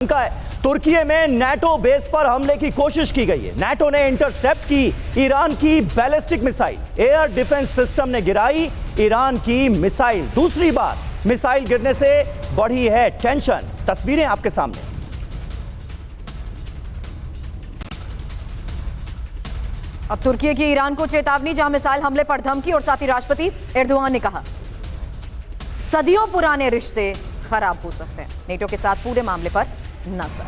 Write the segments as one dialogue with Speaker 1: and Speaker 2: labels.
Speaker 1: का है। तुर्की में नेटो बेस पर हमले की कोशिश की गई है। नेटो ने इंटरसेप्ट की ईरान की ballistic missile. Air defence system ने गिराई ईरान की मिसाइल। दूसरी बार मिसाइल गिरने से बढ़ी है टेंशन। तस्वीरें आपके सामने।
Speaker 2: अब तुर्की की ईरान को चेतावनी, जहां मिसाइल हमले पर धमकी और साथ ही राष्ट्रपति एर्दोगान ने कहा सदियों पुराने रिश्ते खराब हो सकते हैं। नेटो के साथ पूरे मामले पर नजर।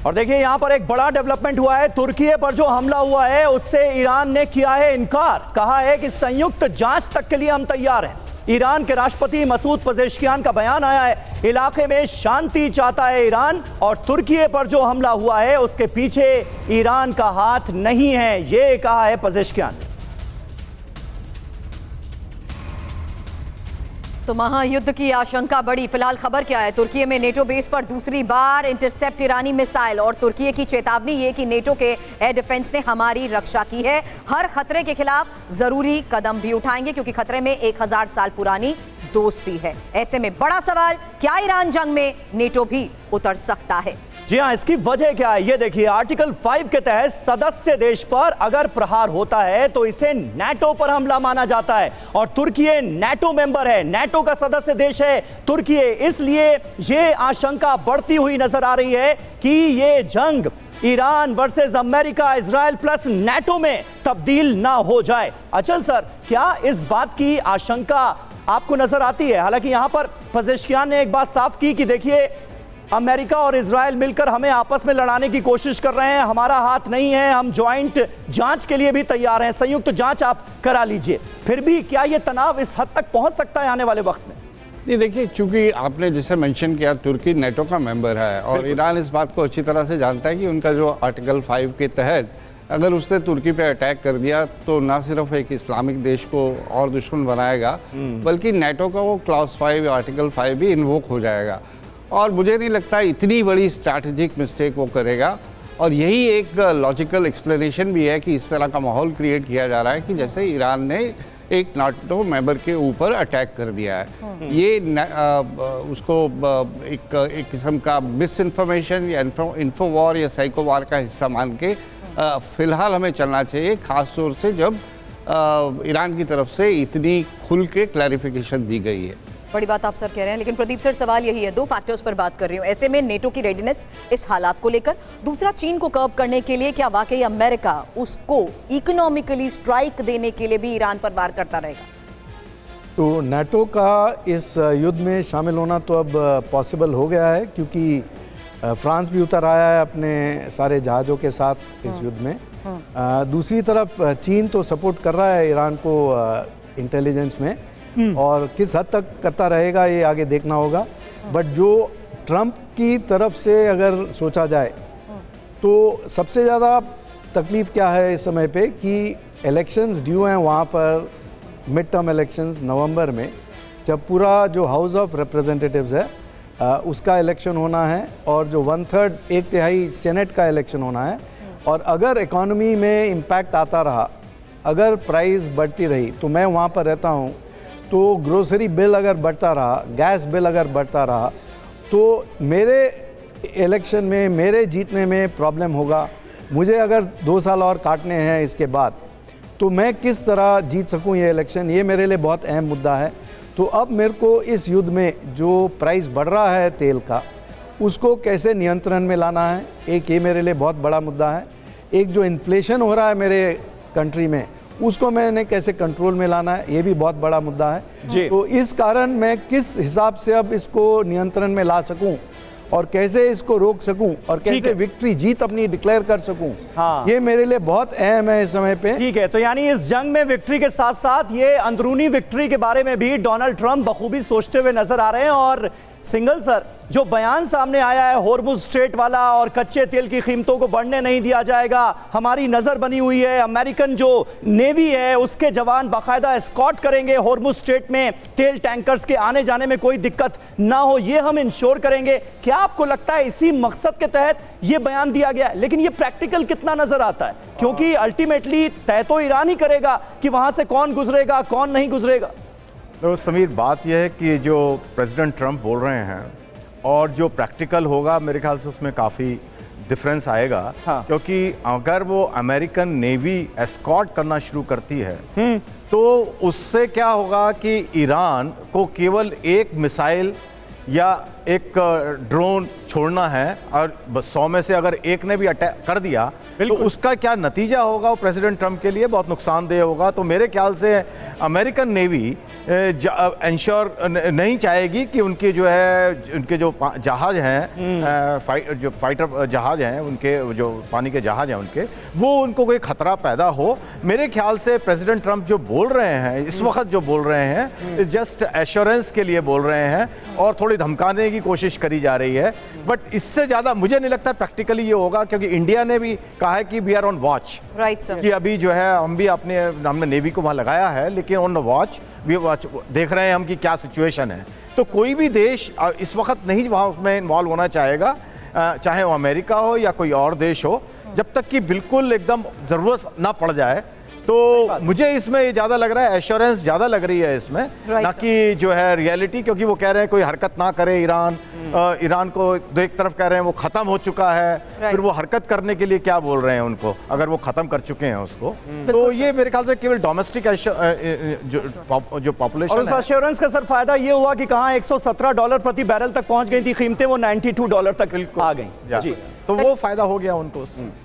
Speaker 1: और देखिए यहां पर एक बड़ा डेवलपमेंट हुआ है। तुर्की पर जो हमला हुआ है उससे ईरान ने किया है इनकार। कहा है कि संयुक्त जांच तक के लिए हम तैयार हैं। ईरान के राष्ट्रपति मसूद पेजेश्कियान का बयान आया है, इलाके में शांति चाहता है ईरान और तुर्की पर जो हमला हुआ है उसके पीछे ईरान का हाथ नहीं है, यह कहा है पेजेश्कियान ने।
Speaker 2: तो महायुद्ध की आशंका बढ़ी। फिलहाल खबर क्या है? तुर्की में नेटो बेस पर दूसरी बार इंटरसेप्ट ईरानी मिसाइल और तुर्की की चेतावनी ये कि नेटो के एयर डिफेंस ने हमारी रक्षा की है, हर खतरे के खिलाफ जरूरी कदम भी उठाएंगे क्योंकि खतरे में 1000 साल पुरानी दोस्ती है। ऐसे में बड़ा सवाल, क्या ईरान जंग में नेटो भी उतर सकता है?
Speaker 1: जी हां, इसकी वजह क्या है ये देखिए। आर्टिकल 5 के तहत सदस्य देश पर अगर प्रहार होता है तो इसे नेटो पर हमला माना जाता है और तुर्की नेटो मेंबर है, नेटो का सदस्य देश है तुर्की। इसलिए ये आशंका बढ़ती हुई नजर आ रही है कि ये जंग Iran versus America, Israel plus NATO में तब्दील ना हो जाए। अचल सर, क्या इस बात की आशंका आपको नजर आती है? हालांकि यहां पर पेजेश्कियान ने एक बात साफ की कि देखिए अमेरिका और इजराइल मिलकर हमें आपस में लड़ाने की कोशिश कर रहे हैं, हमारा हाथ नहीं है, हम ज्वाइंट जांच के लिए भी तैयार हैं, संयुक्त जांच आप करा लीजिए। फिर भी क्या यह तनाव इस हद तक पहुंच सकता है आने वाले वक्त में?
Speaker 3: नहीं, देखिए, चूंकि आपने जैसे मेंशन किया तुर्की नेटो का मेंबर है और ईरान इस बात को अच्छी तरह से जानता है कि उनका जो आर्टिकल 5 के तहत अगर उसने तुर्की पे अटैक कर दिया तो ना सिर्फ एक इस्लामिक देश को और दुश्मन बनाएगा बल्कि नेटो का वो क्लॉज 5 आर्टिकल 5 भी इन्वोक हो जाएगा। और मुझे नहीं लगता इतनी बड़ी स्ट्रैटेजिक मिस्टेक वो करेगा। और यही एक लॉजिकल एक्सप्लेनेशन भी है कि इस तरह का माहौल क्रिएट किया जा रहा है कि जैसे ईरान ने एक नाटो मेंबर के ऊपर अटैक कर दिया है। ये उसको एक किस्म का मिस इन्फॉर्मेशन या इन्फो वॉर या साइको वॉर का हिस्सा मान के फिलहाल हमें चलना चाहिए, खास तौर से जब ईरान की तरफ से इतनी खुल के क्लैरिफिकेशन दी गई है।
Speaker 2: बड़ी बात आप सर कह रहे हैं, लेकिन प्रदीप सर सवाल यही है, दो फैक्टर्स पर बात कर रही हूँ। ऐसे में नेटो की रेडीनेस इस हालात को लेकर, दूसरा चीन को कर्ब करने के लिए क्या वाकई अमेरिका उसको इकोनॉमिकली स्ट्राइक देने के लिए भी ईरान पर वार करता रहेगा?
Speaker 4: तो नेटो का इस युद्ध में शामिल होना तो अब पॉसिबल हो गया है क्योंकि फ्रांस भी उतर आया है अपने सारे जहाज़ों के साथ इस युद्ध में। दूसरी तरफ चीन तो सपोर्ट कर रहा है ईरान को इंटेलिजेंस में और किस हद तक करता रहेगा ये आगे देखना होगा। बट जो ट्रंप की तरफ से अगर सोचा जाए तो सबसे ज़्यादा तकलीफ़ क्या है इस समय पे कि इलेक्शंस ड्यू हैं वहाँ पर, मिड टर्म इलेक्शंस नवंबर में, जब पूरा जो हाउस ऑफ रिप्रेजेंटेटिव्स है उसका इलेक्शन होना है और जो 1/3 एक तिहाई सेनेट का इलेक्शन होना है। और अगर इकॉनमी में इम्पैक्ट आता रहा, अगर प्राइस बढ़ती रही, तो मैं वहाँ पर रहता हूँ, तो ग्रोसरी बिल अगर बढ़ता रहा, गैस बिल अगर बढ़ता रहा, तो मेरे इलेक्शन में, मेरे जीतने में प्रॉब्लम होगा। मुझे अगर 2 साल और काटने हैं इसके बाद, तो मैं किस तरह जीत सकूं ये इलेक्शन, ये मेरे लिए बहुत अहम मुद्दा है। तो अब मेरे को इस युद्ध में जो प्राइस बढ़ रहा है तेल का, उसको कैसे नियंत्रण में लाना है, एक ये मेरे लिए बहुत बड़ा मुद्दा है। एक जो इन्फ्लेशन हो रहा है मेरे कंट्री में, उसको मैंने कैसे कंट्रोल में लाना है, ये भी बहुत बड़ा मुद्दा है। तो इस कारण मैं किस हिसाब से अब इसको नियंत्रण में ला सकूं और कैसे इसको रोक सकूं और कैसे विक्ट्री, जीत अपनी डिक्लेयर कर सकूं, ये मेरे लिए बहुत अहम है इस समय पे।
Speaker 1: ठीक है, तो यानी इस जंग में विक्ट्री के साथ साथ ये अंदरूनी विक्ट्री के बारे में भी डोनाल्ड ट्रंप बखूबी सोचते हुए नजर आ रहे हैं और सिंगल सर, जो बयान सामने आया है होर्मुज स्ट्रेट वाला और कच्चे तेल की कीमतों को बढ़ने नहीं दिया जाएगा, हमारी नजर बनी हुई है, अमेरिकन जो नेवी है उसके जवान बाकायदा एस्कॉर्ट करेंगे होर्मुज स्ट्रेट में, तेल टैंकर्स के आने जाने में कोई दिक्कत ना हो ये हम इंश्योर करेंगे। क्या आपको लगता है इसी मकसद के तहत ये बयान दिया गया है? लेकिन ये प्रैक्टिकल कितना नजर आता है, क्योंकि अल्टीमेटली तय तो ईरान ही करेगा कि वहां से कौन गुजरेगा कौन नहीं गुजरेगा।
Speaker 5: तो समीर, बात यह है कि जो प्रेसिडेंट ट्रंप बोल रहे हैं और जो प्रैक्टिकल होगा, मेरे ख्याल से उसमें काफ़ी डिफरेंस आएगा।
Speaker 1: हाँ।
Speaker 5: क्योंकि अगर वो अमेरिकन नेवी एस्कॉर्ट करना शुरू करती है तो उससे क्या होगा कि ईरान को केवल एक मिसाइल या एक ड्रोन छोड़ना है और 100 में से अगर एक ने भी अटैक कर दिया तो उसका क्या नतीजा होगा वो प्रेसिडेंट ट्रंप के लिए बहुत नुकसानदेह होगा। तो मेरे ख्याल से अमेरिकन नेवी इंश्योर नहीं चाहेगी कि उनके जो है उनके जो जहाज हैं, जो फाइटर जहाज हैं, उनके जो पानी के जहाज हैं उनके, वो उनको कोई खतरा पैदा हो। मेरे ख्याल से प्रेसिडेंट ट्रंप जो बोल रहे हैं इस वक्त, जो बोल रहे हैं जस्ट एश्योरेंस के लिए बोल रहे हैं और थोड़ी धमकाने की कोशिश करी जा रही है। बट इससे ज़्यादा मुझे नहीं लगता प्रैक्टिकली ये होगा, क्योंकि इंडिया ने भी कहा है कि we are on watch.
Speaker 2: Right sir.
Speaker 5: कि अभी जो है हम भी हमने नेवी को वहाँ लगाया है, लेकिन ऑन वॉच देख रहे हैं हम कि क्या सिचुएशन है। तो कोई भी देश इस वक्त नहीं वहाँ उसमें इन्वॉल्व होना चाहेगा, चाहे वो अमेरिका हो या कोई और देश हो, जब तक कि बिल्कुल एकदम ज़रूरत ना पड़ जाए। तो मुझे इसमें ये ज़्यादा लग रहा है, एश्योरेंस ज़्यादा लग रही है इसमें, ना कि जो है रियलिटी। क्योंकि वो कह रहे हैं कोई हरकत ना करे ईरान, ईरान को एक तरफ कह रहे हैं वो ख़त्म हो चुका है, फिर वो हरकत करने के लिए क्या बोल रहे हैं उनको, अगर वो ख़त्म कर चुके हैं उसको। तो ये मेरे ख्याल से केवल डोमेस्टिक जो पॉपुलेशन
Speaker 1: और उस एश्योरेंस का सर फायदा ये हुआ कि कहाँ $117 प्रति बैरल तक पहुंच गई थी कीमतें, वो $92 तक आ गई।
Speaker 5: जी, तो वो फायदा हो गया उनको।